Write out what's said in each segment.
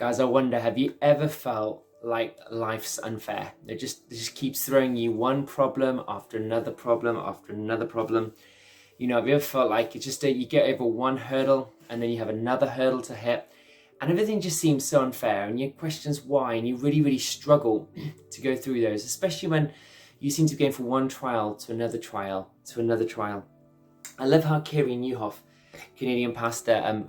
Guys, I wonder, have you ever felt like life's unfair? It just keeps throwing you one problem after another problem after another problem. You know, have you ever felt like it's just you get over one hurdle and then you have another hurdle to hit, and everything just seems so unfair, and you questions why, and you really struggle to go through those, especially when you seem to be going from one trial to another trial to another trial. I love how Kerry Newhoff, Canadian pastor,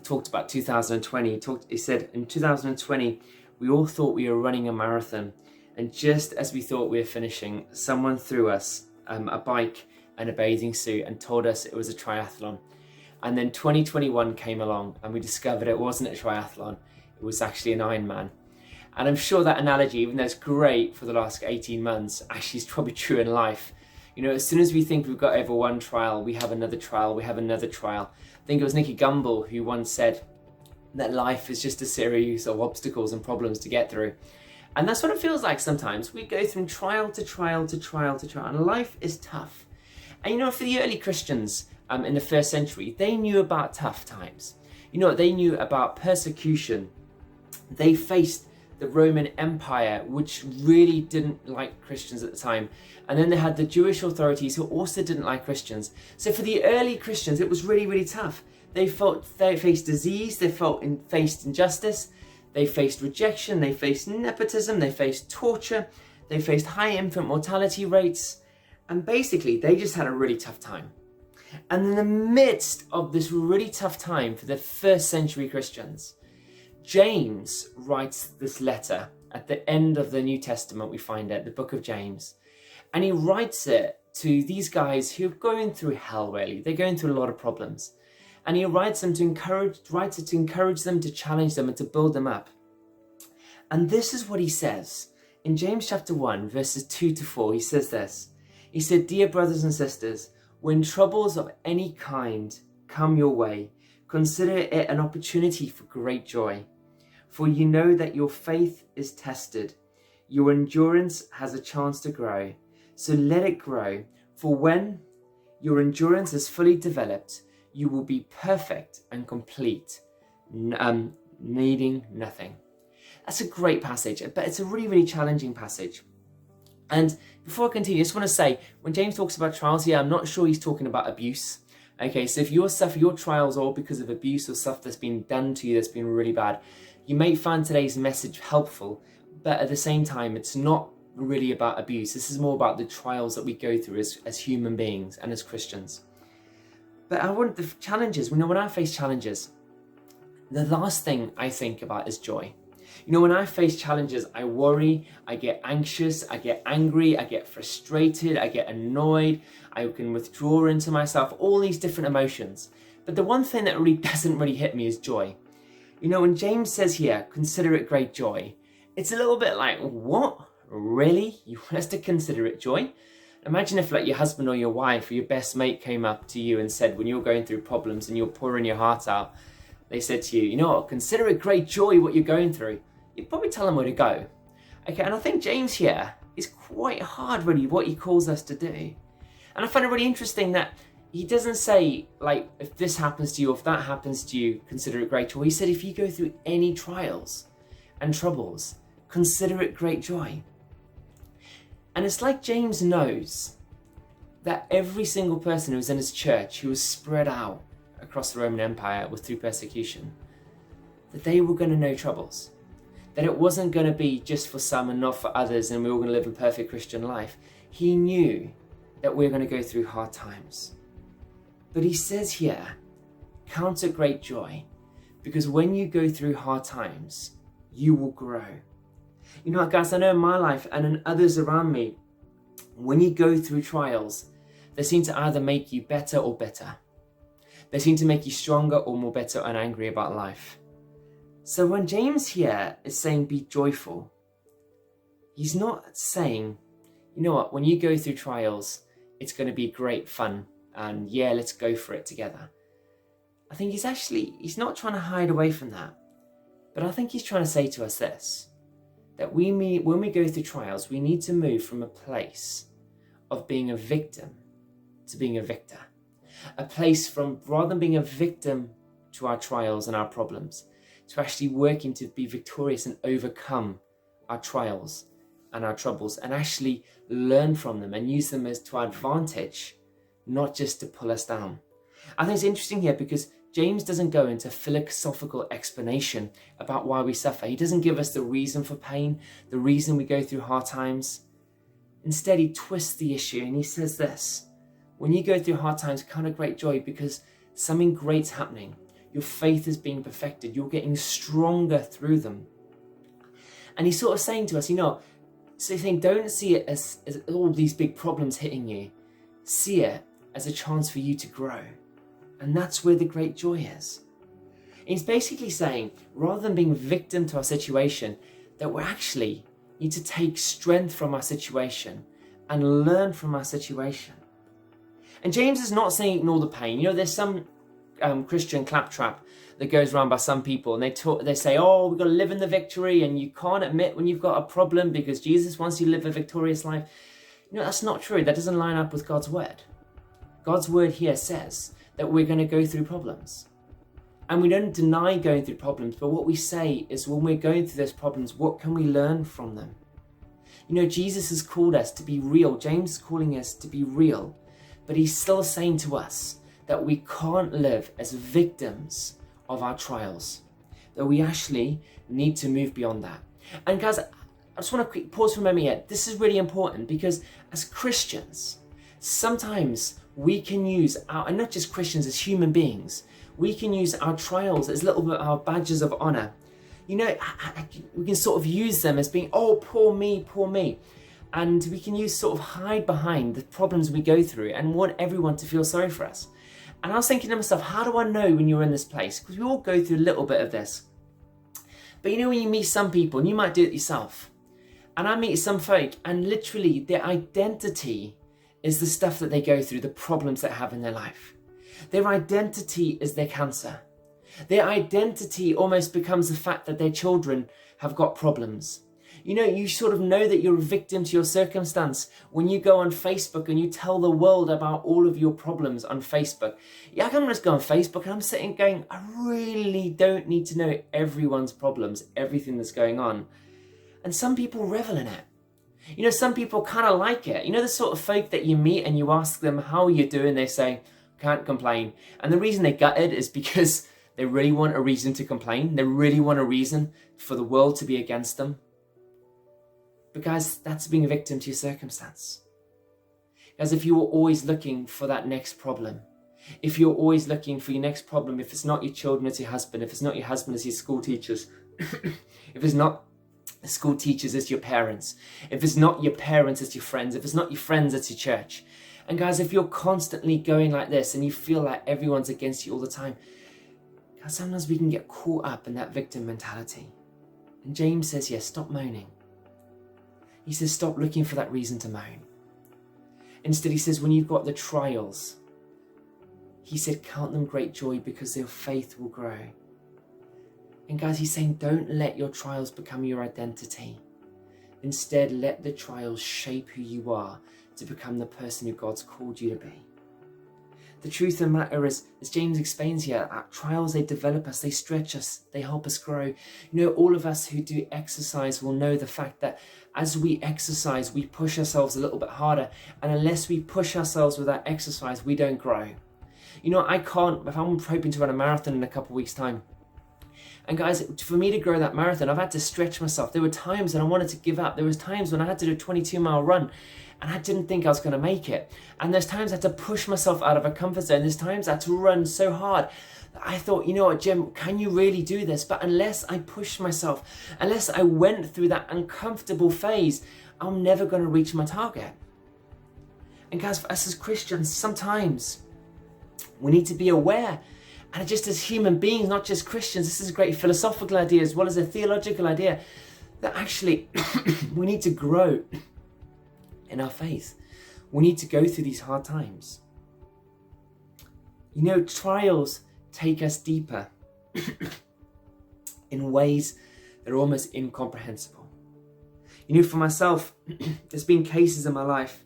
talked about 2020. He said, in 2020, we all thought we were running a marathon, and just as we thought we were finishing, someone threw us a bike and a bathing suit and told us it was a triathlon. And then 2021 came along and we discovered it wasn't a triathlon, it was actually an Ironman. And I'm sure that analogy, even though it's great for the last 18 months, actually is probably true in life. You know, as soon as we think we've got over one trial, we have another trial, we have another trial. I think it was Nicky Gumbel who once said that life is just a series of obstacles and problems to get through. And that's what it feels like sometimes. We go from trial to trial to trial to trial, and life is tough. And you know, for the early Christians in the first century, they knew about tough times. You know, they knew about persecution. They faced the Roman Empire, which really didn't like Christians at the time. And then they had the Jewish authorities who also didn't like Christians. So for the early Christians, it was really tough. They faced disease, they faced injustice, they faced rejection, they faced nepotism, they faced torture, they faced high infant mortality rates. And basically, they just had a really tough time. And in the midst of this really tough time for the first century Christians, James writes this letter at the end of the New Testament. We find it, the book of James. And he writes it to these guys who are going through hell, really. They're going through a lot of problems. And he writes it to encourage them, to challenge them, and to build them up. And this is what he says. In James chapter 1, verses 2 to 4, he says this. He said, "Dear brothers and sisters, when troubles of any kind come your way, consider it an opportunity for great joy. For you know that your faith is tested. Your endurance has a chance to grow. So let it grow. For when your endurance is fully developed, you will be perfect and complete, needing nothing." That's a great passage, but it's a really challenging passage. And before I continue, I just want to say, when James talks about trials here, I'm not sure he's talking about abuse. Okay, so if your trials all because of abuse or stuff that's been done to you that's been really bad, you may find today's message helpful, but at the same time, it's not really about abuse. This is more about the trials that we go through as human beings and as Christians. But I want the challenges. When I face challenges, the last thing I think about is joy. You know, when I face challenges, I worry, I get anxious, I get angry, I get frustrated, I get annoyed, I can withdraw into myself, all these different emotions. But the one thing that really doesn't really hit me is joy. You know, when James says here, consider it great joy, it's a little bit like, what? Really? You want us to consider it joy? Imagine if like your husband or your wife or your best mate came up to you and said, when you're going through problems and you're pouring your heart out, they said to you, you know what, consider it great joy what you're going through. You'd probably tell them where to go. Okay, and I think James here is quite hard really what he calls us to do. And I find it really interesting that he doesn't say, like, if this happens to you, if that happens to you, consider it great joy. He said, if you go through any trials and troubles, consider it great joy. And it's like James knows that every single person who was in his church, who was spread out across the Roman Empire was through persecution, that they were going to know troubles. That it wasn't going to be just for some and not for others and we were all going to live a perfect Christian life. He knew that we were going to go through hard times. But he says here, count it great joy, because when you go through hard times, you will grow. You know what, guys, I know in my life and in others around me, when you go through trials, they seem to either make you better or bitter. They seem to make you stronger or more bitter and angry about life. So when James here is saying be joyful, he's not saying, you know what, when you go through trials, it's going to be great fun and yeah, let's go for it together. I think he's not trying to hide away from that. But I think he's trying to say to us this, that when we go through trials, we need to move from a place of being a victim to being a victor. A place from, rather than being a victim to our trials and our problems, to actually working to be victorious and overcome our trials and our troubles, and actually learn from them and use them as to our advantage, not just to pull us down. I think it's interesting here because James doesn't go into philosophical explanation about why we suffer. He doesn't give us the reason for pain, the reason we go through hard times. Instead, he twists the issue and he says this: when you go through hard times, count it great joy because something great's happening. Your faith is being perfected. You're getting stronger through them. And he's sort of saying to us, so he's saying, don't see it as all these big problems hitting you. See it as a chance for you to grow. And that's where the great joy is. He's basically saying, rather than being victim to our situation, that we actually need to take strength from our situation and learn from our situation. And James is not saying ignore the pain. There's some Christian claptrap that goes around by some people, and they say, oh, we've got to live in the victory, and you can't admit when you've got a problem because Jesus wants you to live a victorious life. That's not true. That doesn't line up with God's word. God's word here says that we're going to go through problems. And we don't deny going through problems, but what we say is when we're going through those problems, what can we learn from them? Jesus has called us to be real. James is calling us to be real, but he's still saying to us that we can't live as victims of our trials, that we actually need to move beyond that. And guys, I just want to quick pause for a moment here. This is really important because as Christians, sometimes we can use and not just Christians, as human beings, we can use our trials as little bit our badges of honor. We can sort of use them as being, oh, poor me, poor me. And we can sort of hide behind the problems we go through and want everyone to feel sorry for us. And I was thinking to myself, how do I know when you're in this place? Because we all go through a little bit of this. But when you meet some people, and you might do it yourself, and I meet some folk, and literally their identity is the stuff that they go through, the problems they have in their life. Their identity is their cancer. Their identity almost becomes the fact that their children have got problems. You sort of know that you're a victim to your circumstance when you go on Facebook and you tell the world about all of your problems on Facebook. I can just go on Facebook and I'm sitting going, I really don't need to know everyone's problems, everything that's going on. And some people revel in it. Some people kind of like it. The sort of folk that you meet and you ask them, how are you doing? They say, can't complain. And the reason they gut it is because they really want a reason to complain. They really want a reason for the world to be against them. But guys, that's being a victim to your circumstance. Guys, if you're always looking for that next problem, if you're always looking for your next problem, if it's not your children, it's your husband. If it's not your husband, it's your school teachers. If it's not school teachers, it's your parents. If it's not your parents, it's your friends. If it's not your friends, it's your church. And guys, if you're constantly going like this and you feel like everyone's against you all the time, guys, sometimes we can get caught up in that victim mentality. And James says, yes, stop moaning. He says, stop looking for that reason to moan. Instead, he says, when you've got the trials, he said, count them great joy because their faith will grow. And guys, he's saying, don't let your trials become your identity. Instead, let the trials shape who you are to become the person who God's called you to be. The truth of the matter is, as James explains here, our trials, they develop us, they stretch us, they help us grow. All of us who do exercise will know the fact that as we exercise, we push ourselves a little bit harder. And unless we push ourselves with that exercise, we don't grow. I can't, if I'm hoping to run a marathon in a couple of weeks' time, and guys, for me to grow that marathon, I've had to stretch myself. There were times when I wanted to give up. There was times when I had to do a 22-mile run and I didn't think I was going to make it. And there's times I had to push myself out of a comfort zone. There's times I had to run so hard that I thought, Jim, can you really do this? But unless I pushed myself, unless I went through that uncomfortable phase, I'm never going to reach my target. And guys, for us as Christians, sometimes we need to be aware. And just as human beings, not just Christians, this is a great philosophical idea as well as a theological idea, that actually we need to grow in our faith. We need to go through these hard times. Trials take us deeper in ways that are almost incomprehensible. For myself, there's been cases in my life.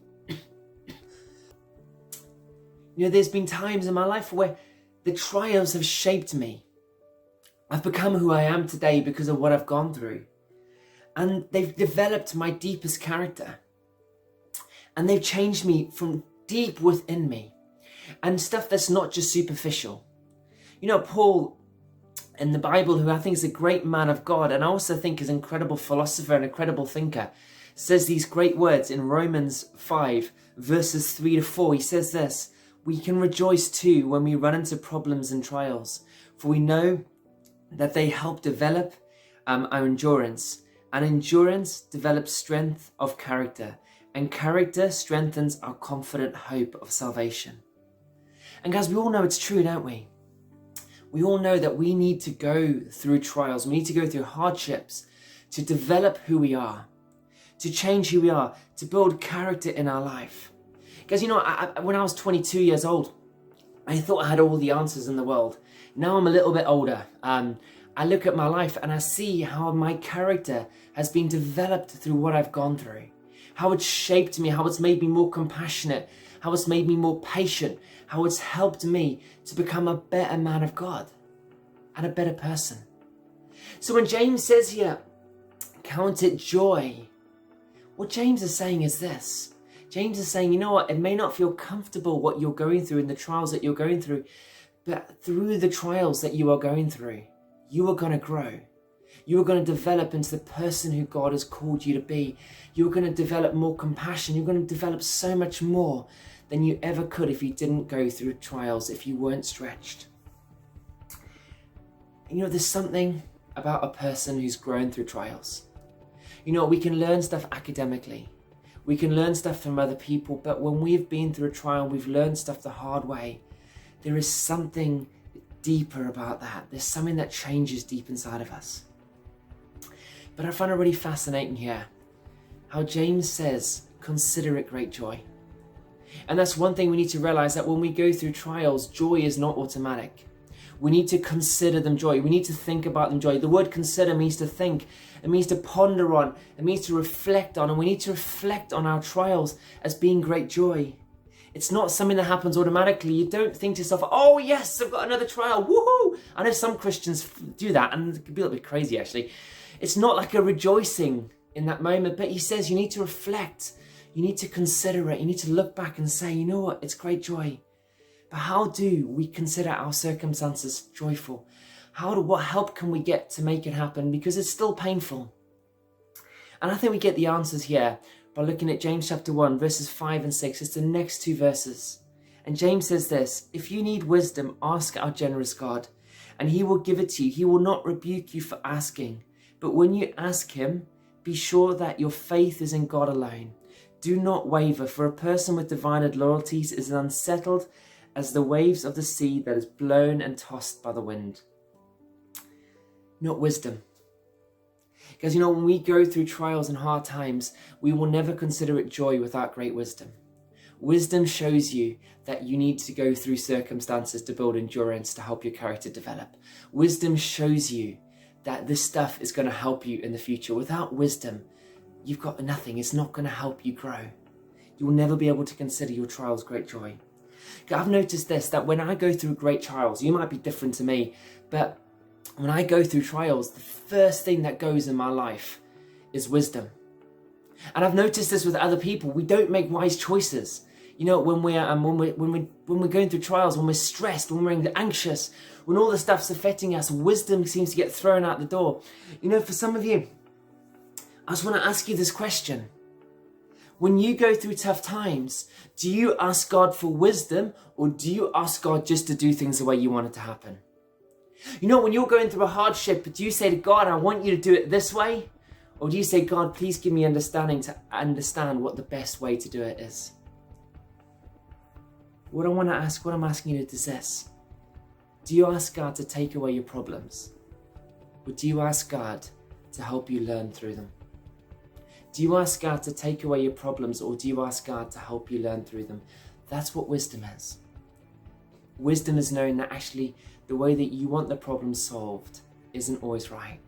There's been times in my life where the trials have shaped me, I've become who I am today because of what I've gone through. And they've developed my deepest character. And they've changed me from deep within me. And stuff that's not just superficial. You know, Paul in the Bible, who I think is a great man of God, and I also think is an incredible philosopher and incredible thinker, says these great words in Romans 5, verses 3 to 4. He says this: "We can rejoice too when we run into problems and trials, for we know that they help develop our endurance. And endurance develops strength of character, and character strengthens our confident hope of salvation." And guys, we all know it's true, don't we? We all know that we need to go through trials. We need to go through hardships to develop who we are, to change who we are, to build character in our life. Guys, you know, when I was 22 years old, I thought I had all the answers in the world. Now I'm a little bit older. I look at my life and I see how my character has been developed through what I've gone through, how it's shaped me, how it's made me more compassionate, how it's made me more patient, how it's helped me to become a better man of God and a better person. So when James says here, count it joy, what James is saying is this. James is saying, you know what, it may not feel comfortable what you're going through and the trials that you're going through, but through the trials that you are going through, you are going to grow. You are going to develop into the person who God has called you to be. You're going to develop more compassion. You're going to develop so much more than you ever could if you didn't go through trials, if you weren't stretched. And you know, there's something about a person who's grown through trials. You know, we can learn stuff academically. We can learn stuff from other people, but when we've been through a trial, we've learned stuff the hard way, there is something deeper about that. There's something that changes deep inside of us. But I find it really fascinating here how James says, consider it great joy. And that's one thing we need to realize, that when we go through trials, joy is not automatic. We need to consider them joy. We need to think about them joy. The word consider means to think. It means to ponder on. It means to reflect on. And we need to reflect on our trials as being great joy. It's not something that happens automatically. You don't think to yourself, oh yes, I've got another trial, woohoo! I know some Christians do that, and it can be a little bit crazy actually. It's not like a rejoicing in that moment, but he says you need to reflect. You need to consider it. You need to look back and say, you know what, it's great joy. But how do we consider our circumstances joyful? What help can we get to make it happen? Because it's still painful. And I think we get the answers here by looking at James chapter 1, verses 5 and 6. It's the next two verses. And James says this: "If you need wisdom, ask our generous God, and he will give it to you. He will not rebuke you for asking. But when you ask him, be sure that your faith is in God alone. Do not waver, for a person with divided loyalties is unsettled as the waves of the sea that is blown and tossed by the wind." Not wisdom. Because, you know, when we go through trials and hard times, we will never consider it joy without great wisdom. Wisdom shows you that you need to go through circumstances to build endurance to help your character develop. Wisdom shows you that this stuff is going to help you in the future. Without wisdom, you've got nothing. It's not going to help you grow. You will never be able to consider your trials great joy. I've noticed this, that when I go through great trials, you might be different to me, but when I go through trials, the first thing that goes in my life is wisdom. And I've noticed this with other people. We don't make wise choices. You know, when we're going through trials, when we're stressed, when we're anxious, when all the stuff's affecting us, wisdom seems to get thrown out the door. You know, for some of you, I just want to ask you this question. When you go through tough times, do you ask God for wisdom, or do you ask God just to do things the way you want it to happen? You know, when you're going through a hardship, do you say to God, I want you to do it this way? Or do you say, God, please give me understanding to understand what the best way to do it is? What I'm asking you is this. Do you ask God to take away your problems? Or do you ask God to help you learn through them? Do you ask God to take away your problems, or do you ask God to help you learn through them? That's what wisdom is. Wisdom is knowing that actually the way that you want the problem solved isn't always right.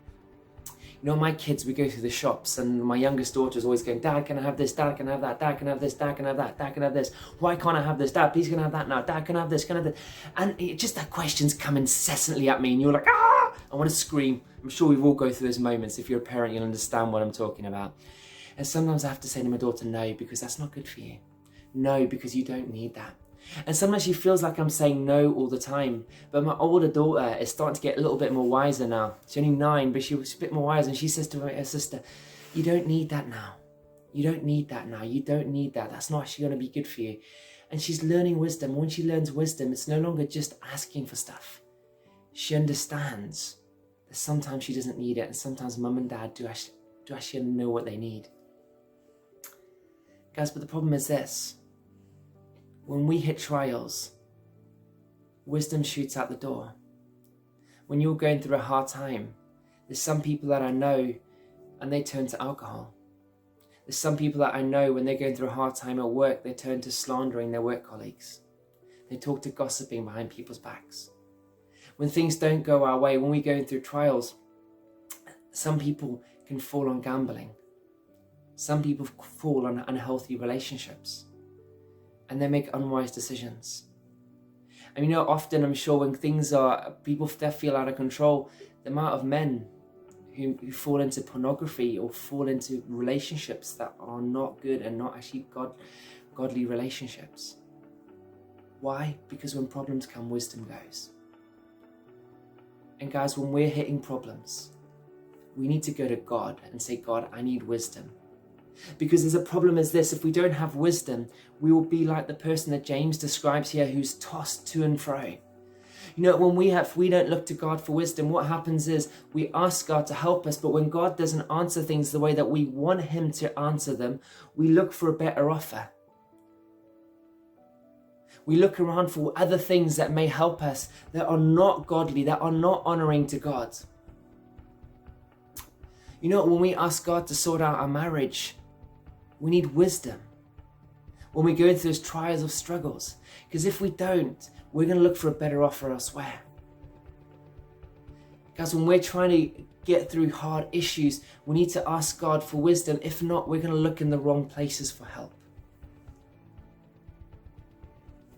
You know, my kids, we go through the shops, and my youngest daughter is always going, Dad, can I have this? Dad, can I have that? Dad, can I have this? Dad, can I have that? Dad, can I have this? Why can't I have this? Dad, please can I have that now? Dad, can I have this? Can I have this? And just that questions come incessantly at me, and you're like, I want to scream. I'm sure we've all go through those moments. If you're a parent, you'll understand what I'm talking about. And sometimes I have to say to my daughter, no, because that's not good for you. No, because you don't need that. And sometimes she feels like I'm saying no all the time. But my older daughter is starting to get a little bit more wiser now. She's only 9, but she was a bit more wiser. And she says to her sister, you don't need that now. You don't need that now. You don't need that. That's not actually going to be good for you. And she's learning wisdom. When she learns wisdom, it's no longer just asking for stuff. She understands that sometimes she doesn't need it. And sometimes mum and dad do actually know what they need. Guys, but the problem is this. When we hit trials, wisdom shoots out the door. When you're going through a hard time, there's some people that I know and they turn to alcohol. There's some people that I know when they're going through a hard time at work, they turn to slandering their work colleagues. They talk to gossiping behind people's backs. When things don't go our way, when we're going through trials, some people can fall on gambling. Some people fall on unhealthy relationships. And they make unwise decisions. And often I'm sure when people feel out of control, the amount of men who fall into pornography or fall into relationships that are not good and not actually godly relationships. Why? Because when problems come, wisdom goes. And guys, when we're hitting problems, we need to go to God and say, God, I need wisdom. Because there's a problem is this, if we don't have wisdom, we will be like the person that James describes here who's tossed to and fro. When we don't look to God for wisdom, what happens is we ask God to help us, but when God doesn't answer things the way that we want him to answer them, we look for a better offer. We look around for other things that may help us that are not godly, that are not honoring to God. When we ask God to sort out our marriage, we need wisdom. When we go into those trials of struggles, because if we don't, we're going to look for a better offer elsewhere. Guys, when we're trying to get through hard issues, we need to ask God for wisdom. If not, we're going to look in the wrong places for help.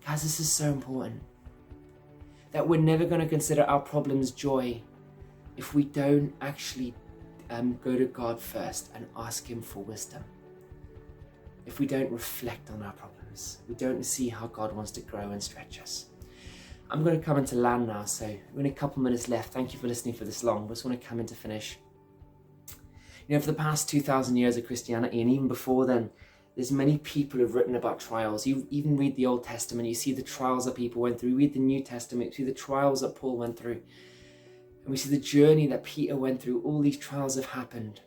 Guys, this is so important. That we're never going to consider our problems joy if we don't actually go to God first and ask him for wisdom. If we don't reflect on our problems, we don't see how God wants to grow and stretch us. I'm going to come into land now, so we're in a couple minutes left. Thank you for listening for this long. I just want to come in to finish. For the past 2,000 years of Christianity, and even before then, there's many people who've written about trials. You even read the Old Testament, you see the trials that people went through. You read the New Testament, you see the trials that Paul went through. And we see the journey that Peter went through. All these trials have happened.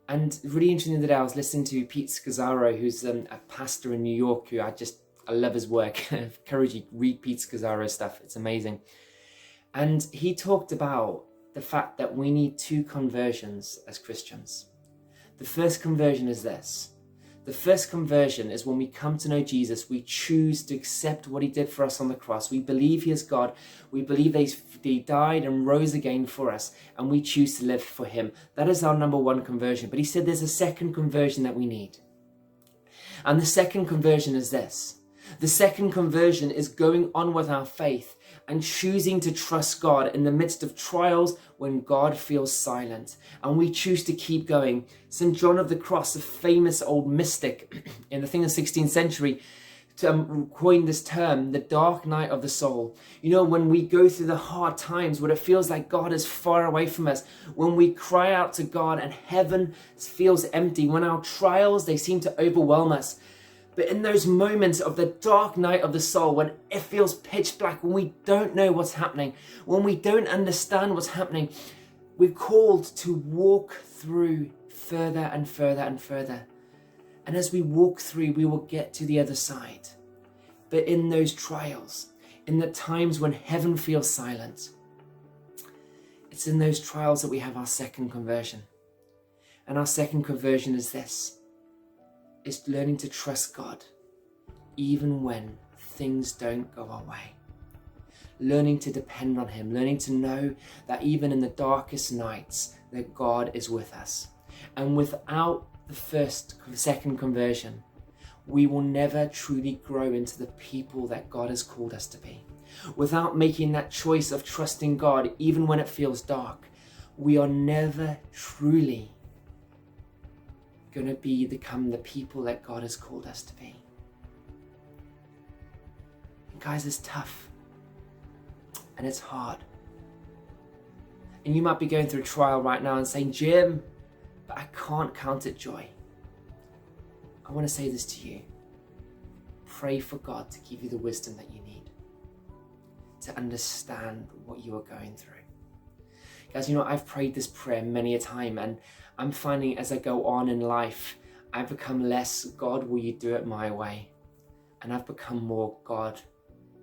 And really interesting that I was listening to Pete Scazzaro, who's a pastor in New York, who I love his work. I encourage you to read Pete Scazzaro's stuff. It's amazing. And he talked about the fact that we need 2 conversions as Christians. The first conversion is this. The first conversion is when we come to know Jesus, we choose to accept what he did for us on the cross. We believe he is God. We believe that he died and rose again for us, and we choose to live for him. That is our number 1 conversion. But he said there's a second conversion that we need. And the second conversion is this. The second conversion is going on with our faith and choosing to trust God in the midst of trials when God feels silent. And we choose to keep going. St. John of the Cross, a famous old mystic in the 16th century, coined this term, the dark night of the soul. When we go through the hard times, when it feels like God is far away from us, when we cry out to God and heaven feels empty, when our trials, they seem to overwhelm us. But in those moments of the dark night of the soul, when it feels pitch black, when we don't know what's happening, when we don't understand what's happening, we're called to walk through further and further and further. And as we walk through, we will get to the other side. But in those trials, in the times when heaven feels silent, it's in those trials that we have our second conversion. And our second conversion is this. It's learning to trust God, even when things don't go our way. Learning to depend on him, learning to know that even in the darkest nights, that God is with us. And without the second conversion, we will never truly grow into the people that God has called us to be. without making that choice of trusting God, even when it feels dark, we are never truly going to become the people that God has called us to be. And guys, it's tough and it's hard. And you might be going through a trial right now and saying, Jim, but I can't count it joy. I want to say this to you. Pray for God to give you the wisdom that you need to understand what you are going through. Guys, I've prayed this prayer many a time, and I'm finding as I go on in life, I've become less, God, will you do it my way? And I've become more, God,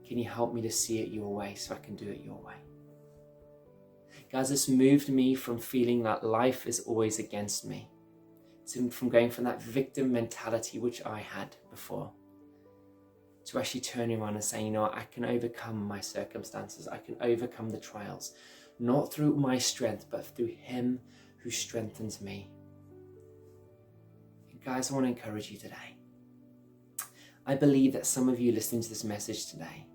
can you help me to see it your way so I can do it your way? Guys, this moved me from feeling that life is always against me, from going from that victim mentality, which I had before, to actually turning around and saying, I can overcome my circumstances. I can overcome the trials, not through my strength, but through Him who strengthens me. And guys, I want to encourage you today. I believe that some of you listening to this message today,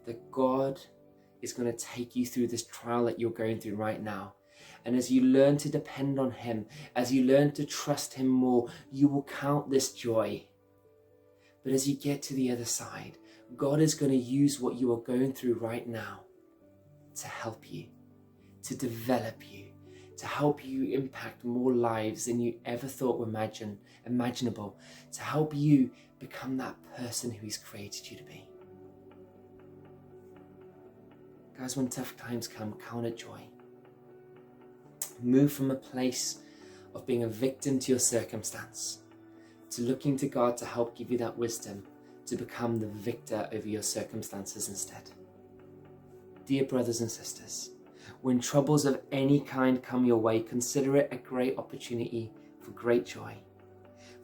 that God is going to take you through this trial that you're going through right now. And as you learn to depend on Him, as you learn to trust Him more, you will count this joy. But as you get to the other side, God is going to use what you are going through right now to help you, to develop you, to help you impact more lives than you ever thought were imaginable, to help you become that person who He's created you to be. Guys, when tough times come, count it joy. Move from a place of being a victim to your circumstance to looking to God to help give you that wisdom to become the victor over your circumstances instead. Dear brothers and sisters, when troubles of any kind come your way, consider it a great opportunity for great joy.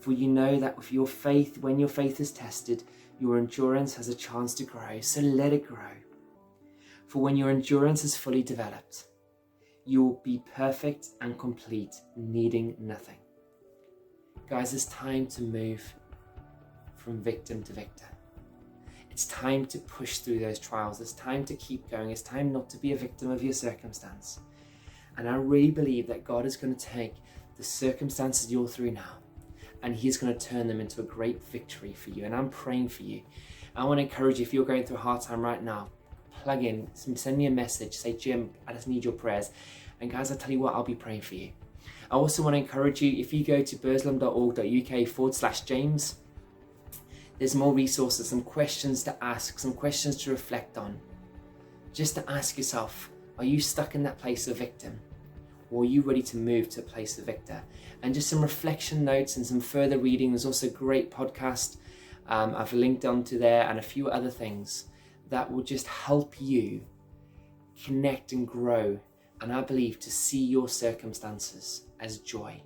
For you know that with your faith, when your faith is tested, your endurance has a chance to grow, so let it grow. For when your endurance is fully developed, you will be perfect and complete, needing nothing. Guys, it's time to move from victim to victor. It's time to push through those trials. It's time to keep going. It's time not to be a victim of your circumstance. And I really believe that God is going to take the circumstances you're through now, and He's going to turn them into a great victory for you. And I'm praying for you. I want to encourage you, if you're going through a hard time right now, plug in, send me a message, say, Jim, I just need your prayers. And guys, I'll tell you what, I'll be praying for you. I also want to encourage you, if you go to burslem.org.uk/James, there's more resources, some questions to ask, some questions to reflect on. Just to ask yourself, are you stuck in that place of victim? Or are you ready to move to a place of victor? And just some reflection notes and some further reading. There's also a great podcast I've linked onto there, and a few other things that will just help you connect and grow, and I believe to see your circumstances as joy.